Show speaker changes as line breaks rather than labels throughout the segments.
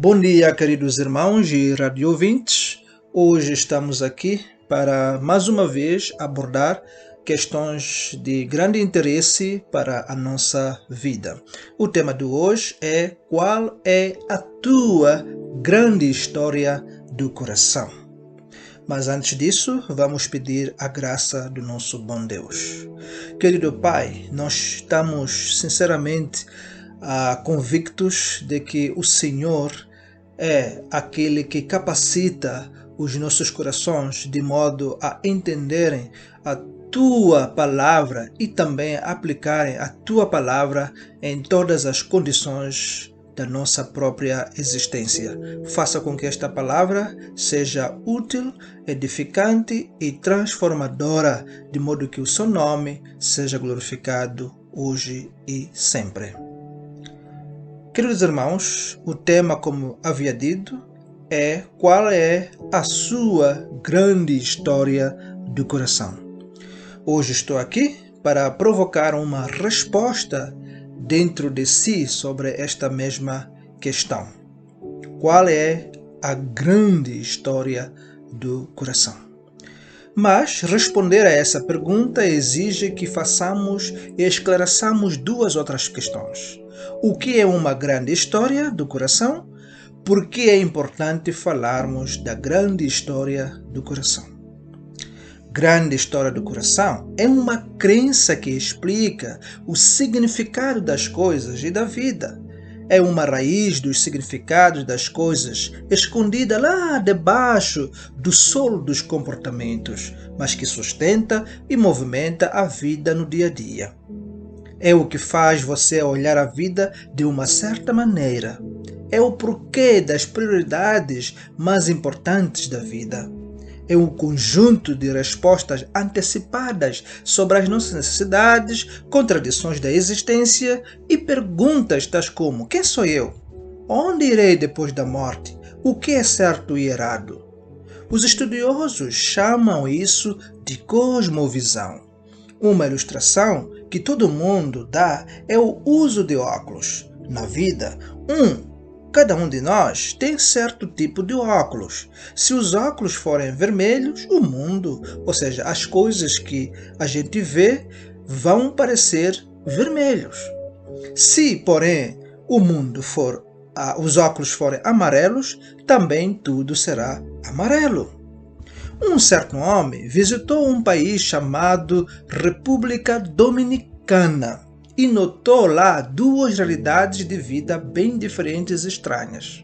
Bom dia, queridos irmãos e radio ouvintes. Hoje estamos aqui para mais uma vez abordar questões de grande interesse para a nossa vida. O tema de hoje é: qual é a tua grande história do coração? Mas antes disso, vamos pedir a graça do nosso bom Deus. Querido Pai, nós estamos sinceramente convictos de que o Senhor é aquele que capacita os nossos corações de modo a entenderem a tua palavra e também aplicarem a tua palavra em todas as condições da nossa própria existência. Faça com que esta palavra seja útil, edificante e transformadora, de modo que o seu nome seja glorificado hoje e sempre. Queridos irmãos, o tema, como havia dito, é: qual é a sua grande história do coração? Hoje estou aqui para provocar uma resposta dentro de si sobre esta mesma questão. Qual é a grande história do coração? Mas responder a essa pergunta exige que façamos e esclareçamos duas outras questões. O que é uma grande história do coração? Por que é importante falarmos da grande história do coração? Grande história do coração é uma crença que explica o significado das coisas e da vida. É uma raiz dos significados das coisas escondida lá debaixo do solo dos comportamentos, mas que sustenta e movimenta a vida no dia a dia. É o que faz você olhar a vida de uma certa maneira. É o porquê das prioridades mais importantes da vida. É um conjunto de respostas antecipadas sobre as nossas necessidades, contradições da existência e perguntas tais como: quem sou eu? Onde irei depois da morte? O que é certo e errado? Os estudiosos chamam isso de cosmovisão. Uma ilustração que todo mundo dá é o uso de óculos. Na vida, cada um de nós tem certo tipo de óculos. Se os óculos forem vermelhos, o mundo, ou seja, as coisas que a gente vê, vão parecer vermelhos. Se, porém, os óculos forem amarelos, também tudo será amarelo. Um certo homem visitou um país chamado República Dominicana e notou lá duas realidades de vida bem diferentes e estranhas.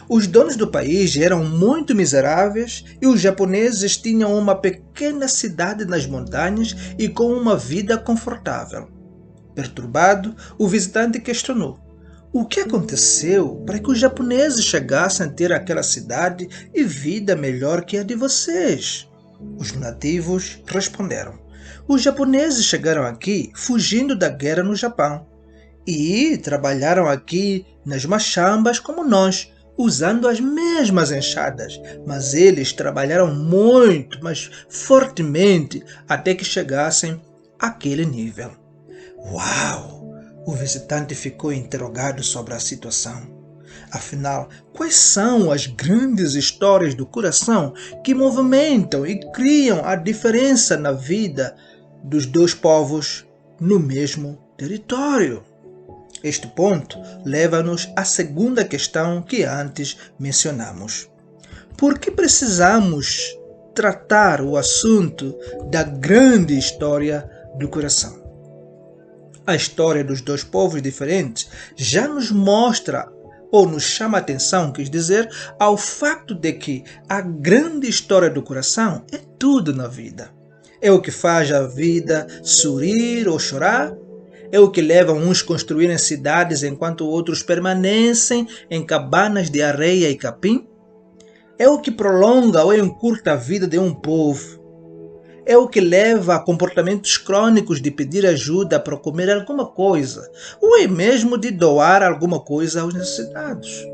Os donos do país eram muito miseráveis e os japoneses tinham uma pequena cidade nas montanhas e com uma vida confortável. Perturbado, o visitante questionou: o que aconteceu para que os japoneses chegassem a ter aquela cidade e vida melhor que a de vocês? Os nativos responderam: os japoneses chegaram aqui fugindo da guerra no Japão e trabalharam aqui nas machambas como nós, usando as mesmas enxadas, mas eles trabalharam muito, mas fortemente, até que chegassem àquele nível. Uau! O visitante ficou interrogado sobre a situação. Afinal, quais são as grandes histórias do coração que movimentam e criam a diferença na vida dos dois povos no mesmo território? Este ponto leva-nos à segunda questão que antes mencionamos. Por que precisamos tratar o assunto da grande história do coração? A história dos dois povos diferentes já nos mostra ou nos chama a atenção, quer dizer, ao facto de que a grande história do coração é tudo na vida. É o que faz a vida sorrir ou chorar. É o que leva uns a construírem cidades enquanto outros permanecem em cabanas de areia e capim. É o que prolonga ou encurta a vida de um povo. É o que leva a comportamentos crônicos de pedir ajuda para comer alguma coisa, ou é mesmo de doar alguma coisa aos necessitados.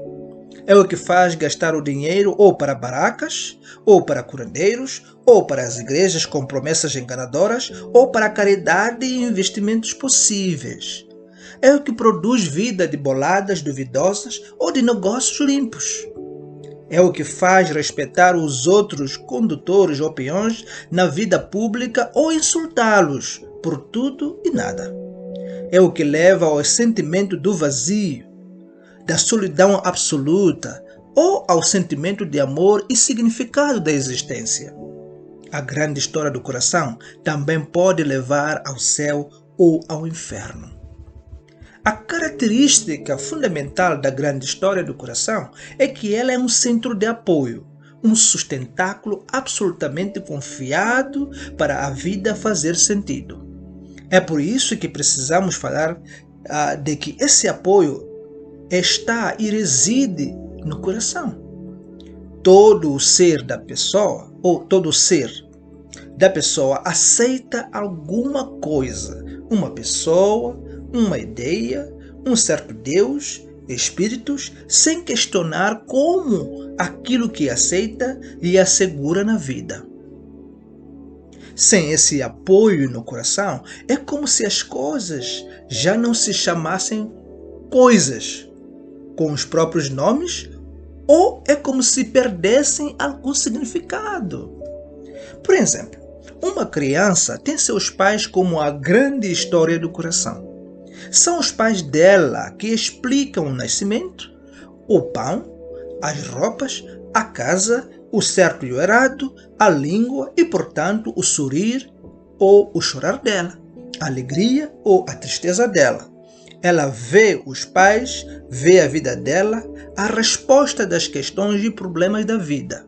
É o que faz gastar o dinheiro ou para barracas, ou para curandeiros, ou para as igrejas com promessas enganadoras, ou para a caridade e investimentos possíveis. É o que produz vida de boladas duvidosas ou de negócios limpos. É o que faz respeitar os outros condutores ou peões na vida pública ou insultá-los por tudo e nada. É o que leva ao sentimento do vazio, da solidão absoluta ou ao sentimento de amor e significado da existência. A grande história do coração também pode levar ao céu ou ao inferno. A característica fundamental da grande história do coração é que ela é um centro de apoio, um sustentáculo absolutamente confiado para a vida fazer sentido. É por isso que precisamos falar de que esse apoio está e reside no coração. Todo o ser da pessoa, ou todo o ser da pessoa aceita alguma coisa, uma pessoa, uma ideia, um certo Deus, espíritos, sem questionar como aquilo que aceita lhe assegura na vida. Sem esse apoio no coração, é como se as coisas já não se chamassem coisas com os próprios nomes, ou é como se perdessem algum significado. Por exemplo, uma criança tem seus pais como a grande história do coração. São os pais dela que explicam o nascimento, o pão, as roupas, a casa, o certo e o errado, a língua e, portanto, o sorrir ou o chorar dela, a alegria ou a tristeza dela. Ela vê os pais, vê a vida dela, a resposta das questões e problemas da vida.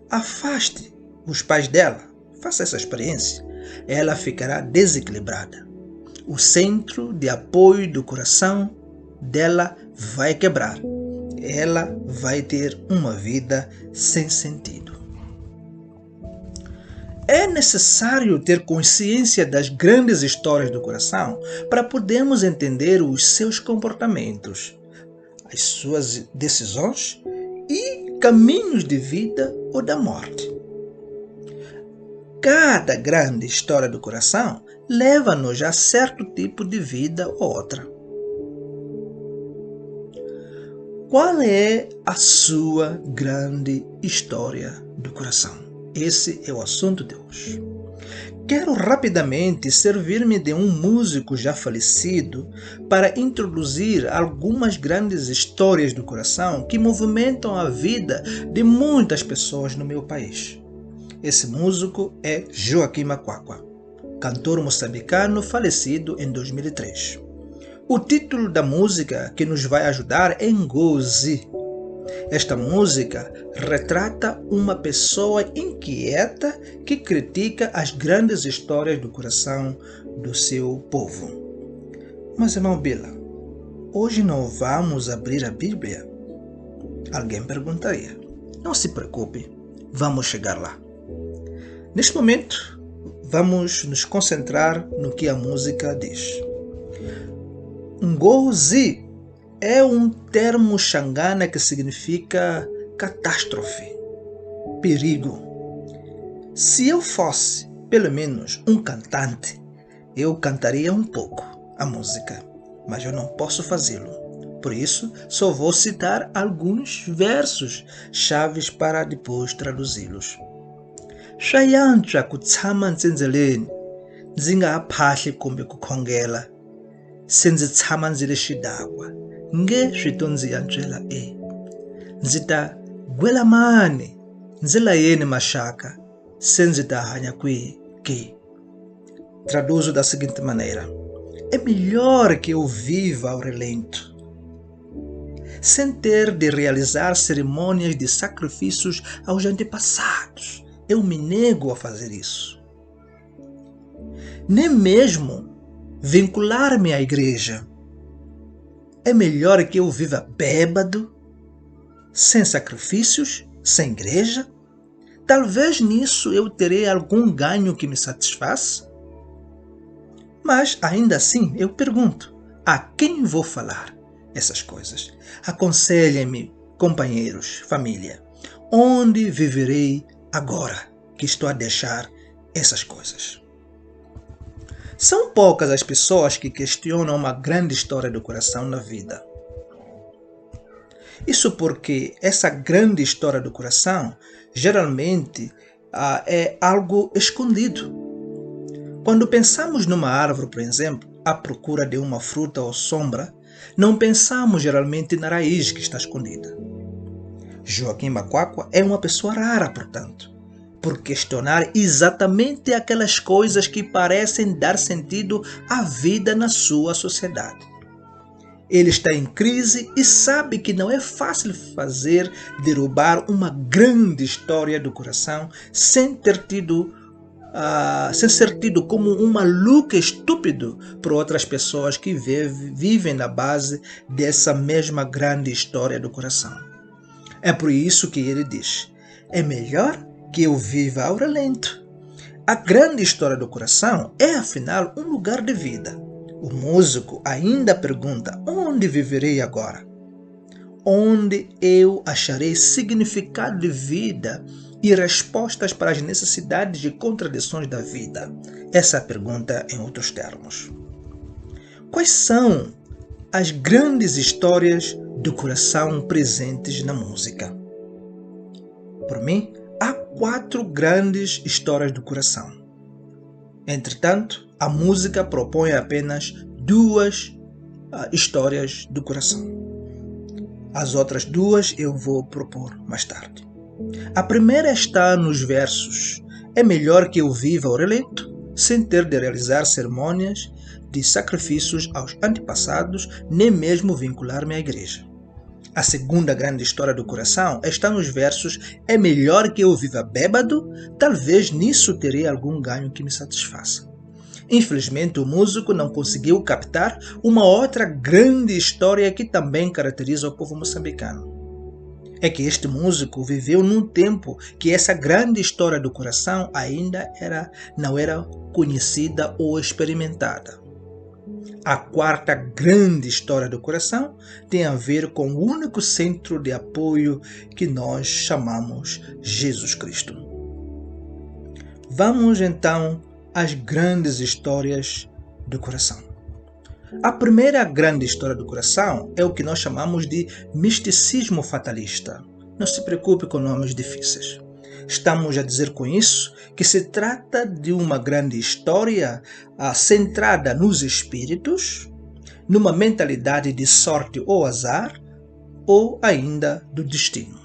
Afaste os pais dela, faça essa experiência, ela ficará desequilibrada. O centro de apoio do coração dela vai quebrar. Ela vai ter uma vida sem sentido. É necessário ter consciência das grandes histórias do coração para podermos entender os seus comportamentos, as suas decisões e caminhos de vida ou da morte. Cada grande história do coração leva-nos a certo tipo de vida ou outra. Qual é a sua grande história do coração? Esse é o assunto de hoje. Quero rapidamente servir-me de um músico já falecido para introduzir algumas grandes histórias do coração que movimentam a vida de muitas pessoas no meu país. Esse músico é Joaquim Macuacua, cantor moçambicano falecido em 2003. O título da música que nos vai ajudar é Ngozi. Esta música retrata uma pessoa inquieta que critica as grandes histórias do coração do seu povo. Mas, irmão Bila, hoje não vamos abrir a Bíblia? Alguém perguntaria. Não se preocupe, vamos chegar lá. Neste momento, vamos nos concentrar no que a música diz. Ngozi é um termo xangana que significa catástrofe, perigo. Se eu fosse, pelo menos, um cantante, eu cantaria um pouco a música, mas eu não posso fazê-lo. Por isso, só vou citar alguns versos chaves para depois traduzi-los. Swayantswa ku tshama ntsindzeleni, ndzi nga ha phahli kumbe ku khongela, se ndzi tshama ndzi ri xidakwa, nge swi to ndzi yantswela ndzi ta gwela mani, ndzi layeni maxaka, se ndzi ta hanya kwihi ke. Traduzo da seguinte maneira: é melhor que eu viva ao relento, sem ter de realizar cerimônias de sacrifícios aos antepassados. Eu me nego a fazer isso. Nem mesmo vincular-me à igreja. É melhor que eu viva bêbado, sem sacrifícios, sem igreja. Talvez nisso eu terei algum ganho que me satisfaça. Mas ainda assim eu pergunto, a quem vou falar essas coisas? Aconselhem-me, companheiros, família, onde viverei agora que estou a deixar essas coisas? São poucas as pessoas que questionam uma grande história do coração na vida. Isso porque essa grande história do coração geralmente é algo escondido. Quando pensamos numa árvore, por exemplo, à procura de uma fruta ou sombra, não pensamos geralmente na raiz que está escondida. Joaquim Macquacqua é uma pessoa rara, portanto, por questionar exatamente aquelas coisas que parecem dar sentido à vida na sua sociedade. Ele está em crise e sabe que não é fácil derrubar uma grande história do coração sem ser tido como um maluco estúpido por outras pessoas que vivem na base dessa mesma grande história do coração. É por isso que ele diz: é melhor que eu viva ao relento. A grande história do coração é, afinal, um lugar de vida. O músico ainda pergunta: onde viverei agora? Onde eu acharei significado de vida e respostas para as necessidades e contradições da vida? Essa é a pergunta em outros termos. Quais são as grandes histórias do coração presentes na música? Por mim, há 4 grandes histórias do coração. Entretanto, a música propõe apenas 2 histórias do coração. As outras 2 eu vou propor mais tarde. A primeira está nos versos: é melhor que eu viva ao relento, sem ter de realizar cerimônias de sacrifícios aos antepassados, nem mesmo vincular-me à igreja. A segunda grande história do coração está nos versos: é melhor que eu viva bêbado, talvez nisso terei algum ganho que me satisfaça. Infelizmente, o músico não conseguiu captar uma outra grande história que também caracteriza o povo moçambicano. É que este músico viveu num tempo que essa grande história do coração ainda não era conhecida ou experimentada. A quarta grande história do coração tem a ver com o único centro de apoio que nós chamamos Jesus Cristo. Vamos então às grandes histórias do coração. A primeira grande história do coração é o que nós chamamos de misticismo fatalista. Não se preocupe com nomes difíceis. Estamos a dizer com isso que se trata de uma grande história centrada nos espíritos, numa mentalidade de sorte ou azar, ou ainda do destino.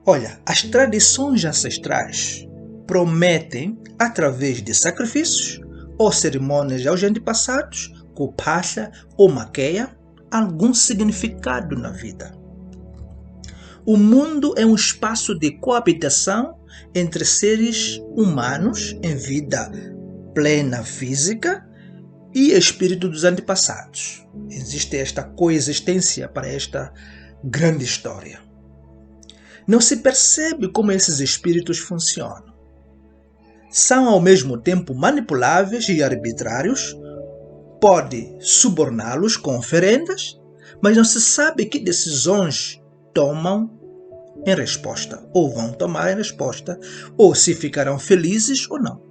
Olha, as tradições ancestrais prometem, através de sacrifícios ou cerimônias aos antepassados, copasha ou maqueia, algum significado na vida. O mundo é um espaço de coabitação entre seres humanos em vida plena física e espírito dos antepassados. Existe esta coexistência para esta grande história. Não se percebe como esses espíritos funcionam. São ao mesmo tempo manipuláveis e arbitrários, pode suborná-los com oferendas, mas não se sabe que decisões tomam em resposta, ou vão tomar em resposta, ou se ficarão felizes ou não.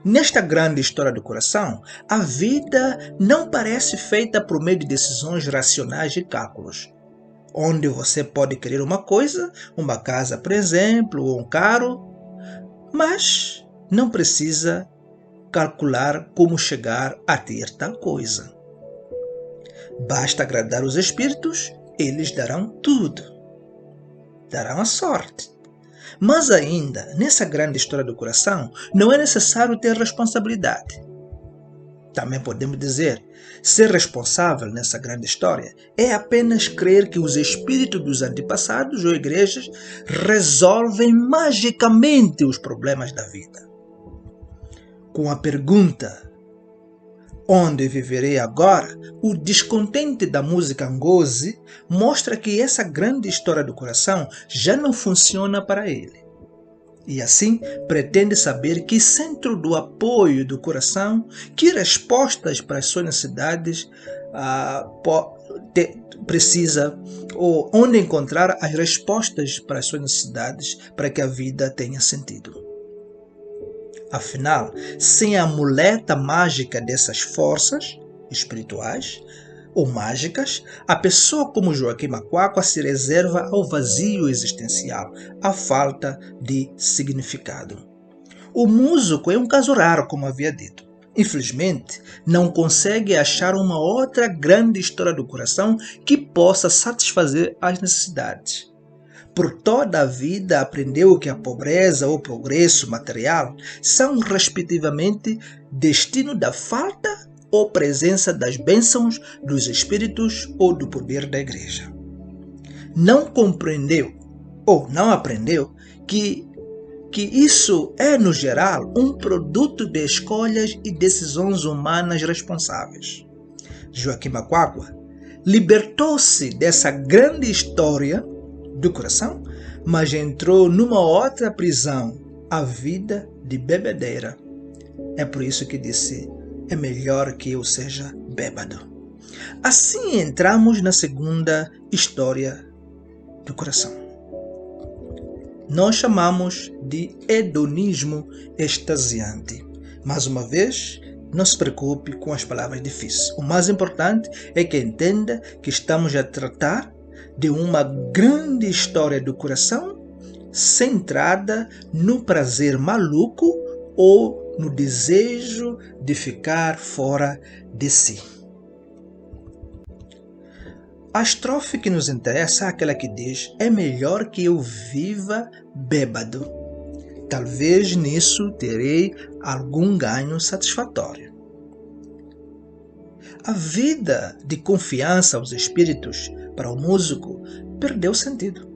Nesta grande história do coração, a vida não parece feita por meio de decisões racionais e cálculos, onde você pode querer uma coisa, uma casa, por exemplo, ou um carro, mas não precisa calcular como chegar a ter tal coisa. Basta agradar os espíritos, eles darão tudo. Darão a sorte. Mas ainda, nessa grande história do coração, não é necessário ter responsabilidade. Também podemos dizer, ser responsável nessa grande história é apenas crer que os espíritos dos antepassados ou igrejas resolvem magicamente os problemas da vida. Com a pergunta: onde viverei agora? O descontente da música Ngozi mostra que essa grande história do coração já não funciona para ele. E assim pretende saber que centro do apoio do coração, que respostas para as suas necessidades precisa, ou onde encontrar as respostas para as suas necessidades para que a vida tenha sentido. Afinal, sem a muleta mágica dessas forças espirituais ou mágicas, a pessoa como Joaquim Macuacua se reserva ao vazio existencial, à falta de significado. O músico é um caso raro, como havia dito. Infelizmente, não consegue achar uma outra grande história do coração que possa satisfazer as necessidades. Por toda a vida aprendeu que a pobreza ou progresso material são, respectivamente, destino da falta ou presença das bênçãos dos espíritos ou do poder da igreja. Não compreendeu ou não aprendeu que isso é, no geral, um produto de escolhas e decisões humanas responsáveis. Joaquim Macuacua libertou-se dessa grande história do coração, mas entrou numa outra prisão, a vida de bebedeira. É por isso que disse, é melhor que eu seja bêbado. Assim entramos na segunda história do coração. Nós chamamos de hedonismo extasiante. Mais uma vez, não se preocupe com as palavras difíceis. O mais importante é que entenda que estamos a tratar de uma grande história do coração centrada no prazer maluco ou no desejo de ficar fora de si. A estrofe que nos interessa é aquela que diz: é melhor que eu viva bêbado. Talvez nisso terei algum ganho satisfatório. A vida de confiança aos espíritos para o músico perdeu sentido.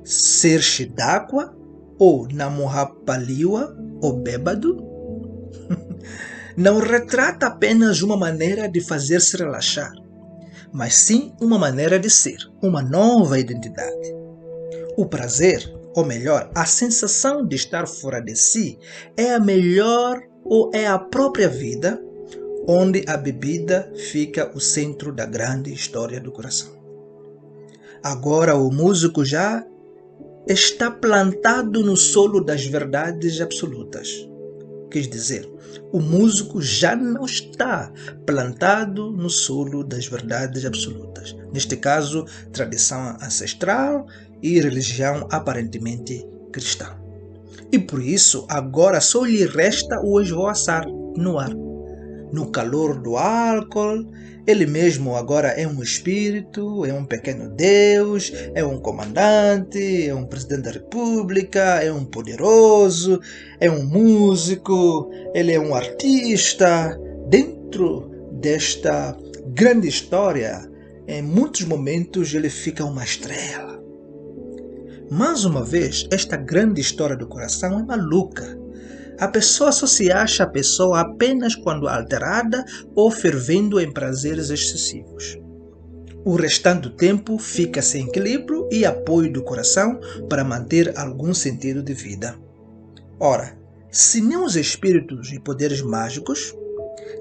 Ser-se d'água ou namorrapaliwa ou bêbado não retrata apenas uma maneira de fazer-se relaxar, mas sim uma maneira de ser, uma nova identidade. O prazer, ou melhor, a sensação de estar fora de si, é a melhor ou é a própria vida, onde a bebida fica o centro da grande história do coração. Agora o músico já está plantado no solo das verdades absolutas. Quer dizer, o músico já não está plantado no solo das verdades absolutas. Neste caso, tradição ancestral e religião aparentemente cristã. E por isso, agora só lhe resta o esvoaçar no ar. No calor do álcool, ele mesmo agora é um espírito, é um pequeno Deus, é um comandante, é um presidente da república, é um poderoso, é um músico, ele é um artista. Dentro desta grande história, em muitos momentos ele fica uma estrela. Mais uma vez, esta grande história do coração é maluca. A pessoa só se acha a pessoa apenas quando alterada ou fervendo em prazeres excessivos. O restante do tempo fica sem equilíbrio e apoio do coração para manter algum sentido de vida. Ora, se nem os espíritos e poderes mágicos,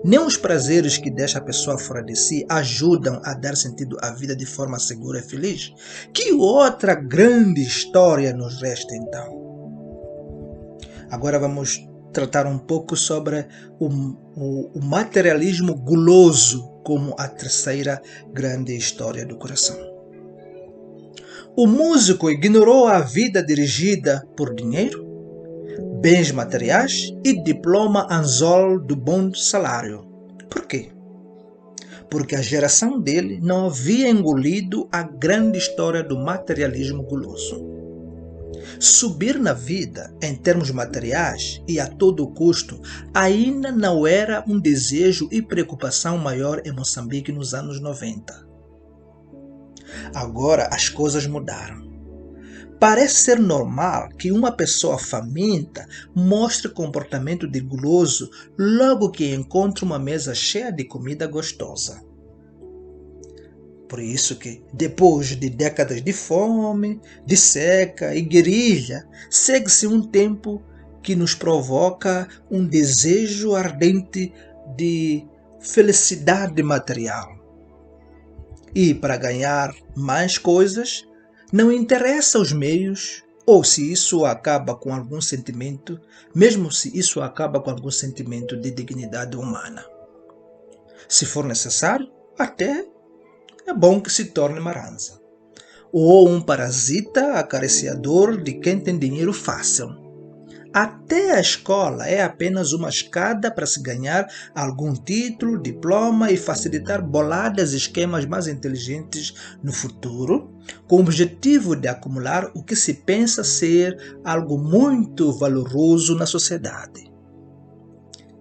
nem os prazeres que deixam a pessoa fora de si ajudam a dar sentido à vida de forma segura e feliz, que outra grande história nos resta então? Agora vamos tratar um pouco sobre o materialismo guloso como a terceira grande história do coração. O músico ignorou a vida dirigida por dinheiro, bens materiais e diploma anzol do bom salário. Por quê? Porque a geração dele não havia engolido a grande história do materialismo guloso. Subir na vida, em termos materiais e a todo custo, ainda não era um desejo e preocupação maior em Moçambique nos anos 90. Agora as coisas mudaram. Parece ser normal que uma pessoa faminta mostre comportamento de guloso logo que encontra uma mesa cheia de comida gostosa. Por isso que, depois de décadas de fome, de seca e guerrilha, segue-se um tempo que nos provoca um desejo ardente de felicidade material. E para ganhar mais coisas, não interessa os meios ou se isso acaba com algum sentimento, mesmo se isso acaba com algum sentimento de dignidade humana. Se for necessário, até é bom que se torne maranza, ou um parasita acariciador de quem tem dinheiro fácil. Até a escola é apenas uma escada para se ganhar algum título, diploma e facilitar boladas e esquemas mais inteligentes no futuro, com o objetivo de acumular o que se pensa ser algo muito valoroso na sociedade.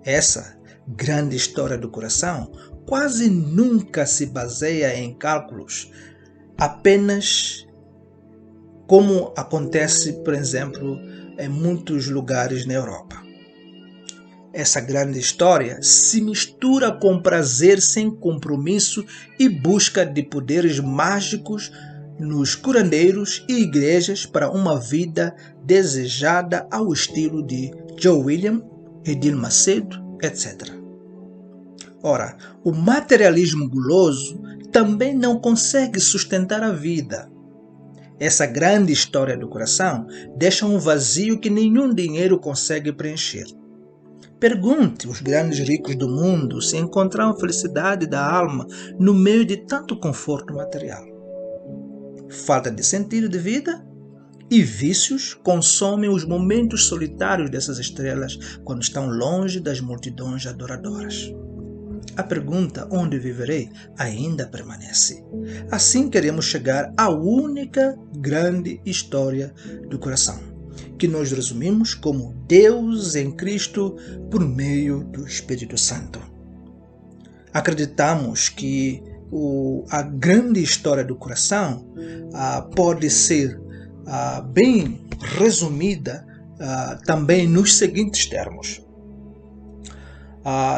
Essa grande história do coração quase nunca se baseia em cálculos, apenas como acontece, por exemplo, em muitos lugares na Europa. Essa grande história se mistura com prazer sem compromisso e busca de poderes mágicos nos curandeiros e igrejas para uma vida desejada ao estilo de Joe William, Edir Macedo, etc. Ora, o materialismo guloso também não consegue sustentar a vida. Essa grande história do coração deixa um vazio que nenhum dinheiro consegue preencher. Pergunte os grandes ricos do mundo se encontraram felicidade da alma no meio de tanto conforto material. Falta de sentido de vida e vícios consomem os momentos solitários dessas estrelas quando estão longe das multidões adoradoras. A pergunta onde viverei ainda permanece. Assim queremos chegar à única grande história do coração, que nós resumimos como Deus em Cristo por meio do Espírito Santo. Acreditamos que a grande história do coração pode ser bem resumida também nos seguintes termos.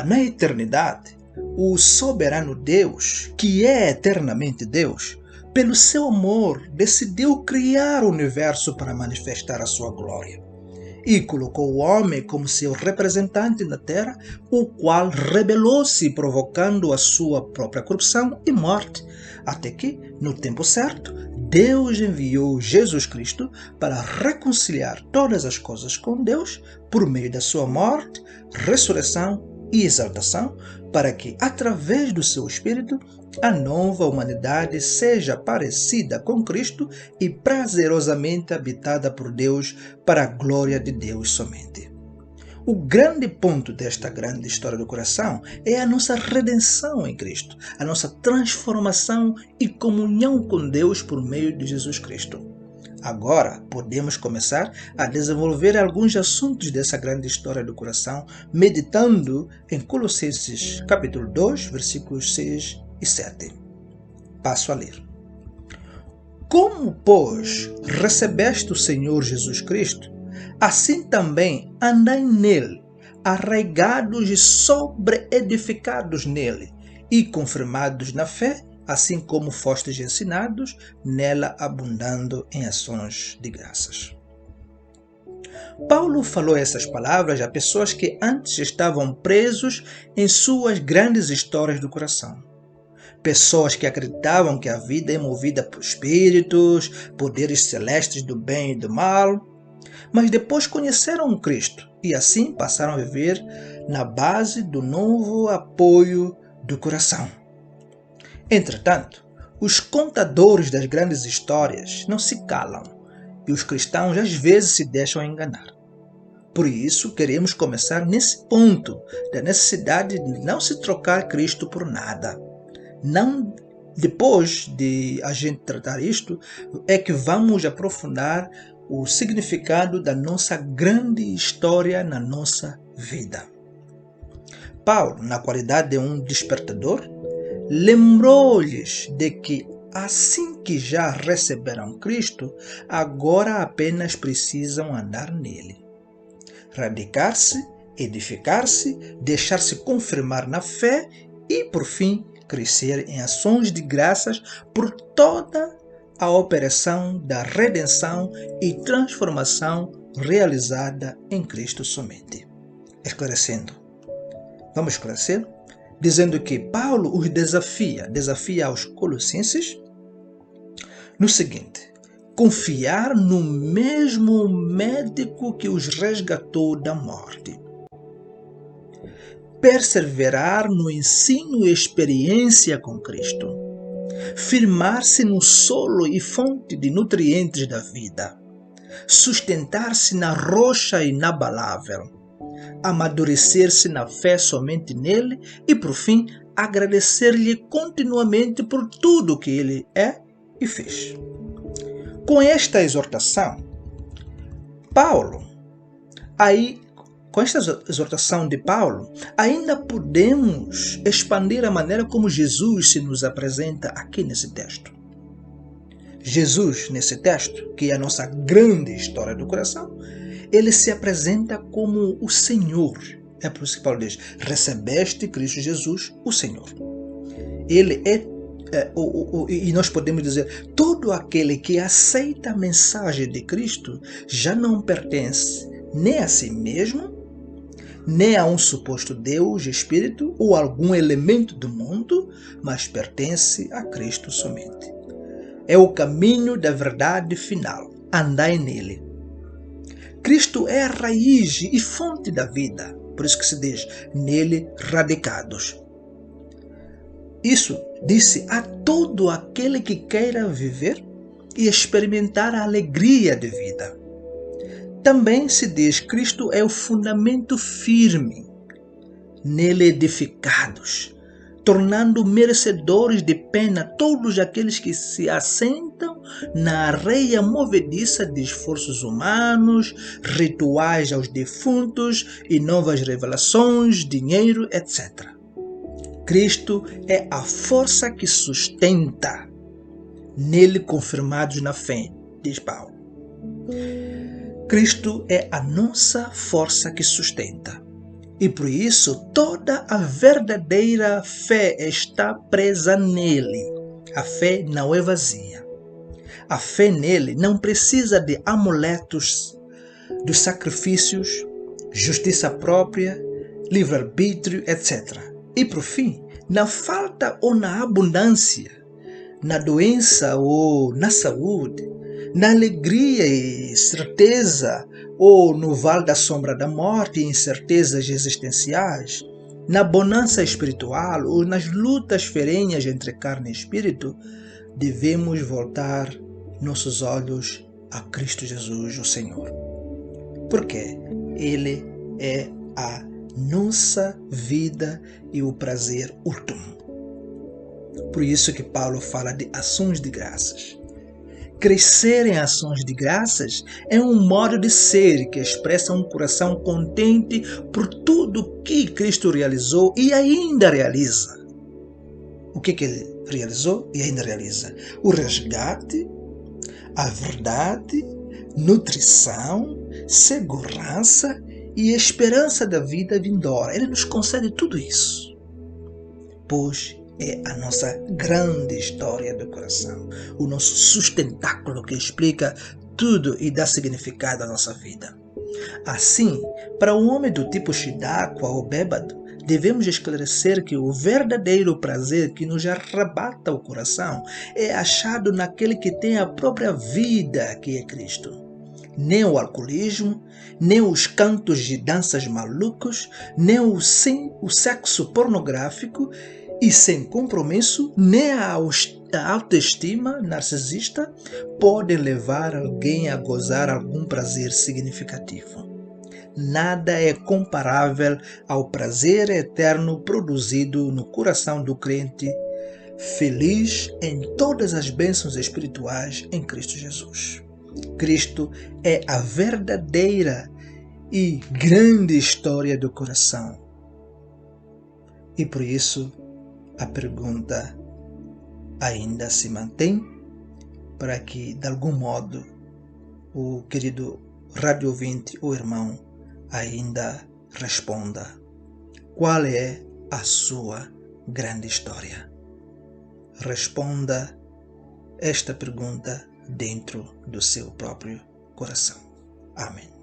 Na eternidade, o soberano Deus, que é eternamente Deus, pelo seu amor, decidiu criar o universo para manifestar a sua glória. E colocou o homem como seu representante na terra, o qual rebelou-se, provocando a sua própria corrupção e morte, até que, no tempo certo, Deus enviou Jesus Cristo para reconciliar todas as coisas com Deus por meio da sua morte, ressurreição e exaltação, para que, através do seu Espírito, a nova humanidade seja parecida com Cristo e prazerosamente habitada por Deus para a glória de Deus somente. O grande ponto desta grande história do coração é a nossa redenção em Cristo, a nossa transformação e comunhão com Deus por meio de Jesus Cristo. Agora podemos começar a desenvolver alguns assuntos dessa grande história do coração, meditando em Colossenses capítulo 2, versículos 6 e 7. Passo a ler. Como, pois, recebeste o Senhor Jesus Cristo, assim também andai nele, arraigados e sobreedificados nele, e confirmados na fé, assim como fostes ensinados, nela abundando em ações de graças. Paulo falou essas palavras a pessoas que antes estavam presos em suas grandes histórias do coração. Pessoas que acreditavam que a vida é movida por espíritos, poderes celestes do bem e do mal, mas depois conheceram Cristo e assim passaram a viver na base do novo apoio do coração. Entretanto, os contadores das grandes histórias não se calam e os cristãos às vezes se deixam enganar. Por isso, queremos começar nesse ponto da necessidade de não se trocar Cristo por nada. Não depois de a gente tratar isto, é que vamos aprofundar o significado da nossa grande história na nossa vida. Paulo, na qualidade de um despertador, lembrou-lhes de que, assim que já receberam Cristo, agora apenas precisam andar nele. Radicar-se, edificar-se, deixar-se confirmar na fé e, por fim, crescer em ações de graças por toda a operação da redenção e transformação realizada em Cristo somente. Esclarecendo. Vamos esclarecer? Dizendo que Paulo os desafia aos Colossenses no seguinte: confiar no mesmo médico que os resgatou da morte, perseverar no ensino e experiência com Cristo, firmar-se no solo e fonte de nutrientes da vida, sustentar-se na rocha inabalável, amadurecer-se na fé somente nele e, por fim, agradecer-lhe continuamente por tudo que ele é e fez. Com esta exortação, de Paulo, ainda podemos expandir a maneira como Jesus se nos apresenta aqui nesse texto. Jesus, nesse texto, que é a nossa grande história do coração, ele se apresenta como o Senhor. É por isso que Paulo diz: recebeste Cristo Jesus, o Senhor. Ele e nós podemos dizer, todo aquele que aceita a mensagem de Cristo já não pertence nem a si mesmo, nem a um suposto Deus, Espírito ou algum elemento do mundo, mas pertence a Cristo somente. É o caminho da verdade final. Andai nele. Cristo é a raiz e fonte da vida. Por isso que se diz, nele radicados. Isso disse a todo aquele que queira viver e experimentar a alegria de vida. Também se diz, Cristo é o fundamento firme, nele edificados, tornando merecedores de pena todos aqueles que se assentam na areia movediça de esforços humanos, rituais aos defuntos e novas revelações, dinheiro, etc. Cristo é a força que sustenta, nele confirmados na fé, diz Paulo. Cristo é a nossa força que sustenta. E por isso toda a verdadeira fé está presa nele. A fé não é vazia. A fé nele não precisa de amuletos, dos sacrifícios, justiça própria, livre-arbítrio, etc. E por fim, na falta ou na abundância, na doença ou na saúde, na alegria e certeza, ou no vale da sombra da morte e incertezas existenciais, na bonança espiritual ou nas lutas ferrenhas entre carne e espírito, devemos voltar nossos olhos a Cristo Jesus, o Senhor. Porque Ele é a nossa vida e o prazer último. Por isso que Paulo fala de ações de graças. Crescer em ações de graças é um modo de ser que expressa um coração contente por tudo que Cristo realizou e ainda realiza. O que ele realizou e ainda realiza? O resgate, a verdade, nutrição, segurança e esperança da vida vindoura. Ele nos concede tudo isso, pois é a nossa grande história do coração, o nosso sustentáculo que explica tudo e dá significado à nossa vida. Assim, para um homem do tipo Shidakwa ou bêbado, devemos esclarecer que o verdadeiro prazer que nos arrebata o coração é achado naquele que tem a própria vida, que é Cristo. Nem o alcoolismo, nem os cantos de danças malucos, nem o sexo pornográfico e sem compromisso, nem a autoestima narcisista podem levar alguém a gozar algum prazer significativo. Nada é comparável ao prazer eterno produzido no coração do crente, feliz em todas as bênçãos espirituais em Cristo Jesus. Cristo é a verdadeira e grande história do coração. E por isso, a pergunta ainda se mantém para que, de algum modo, o querido rádio ouvinte ou irmão ainda responda: qual é a sua grande história? Responda esta pergunta dentro do seu próprio coração. Amém.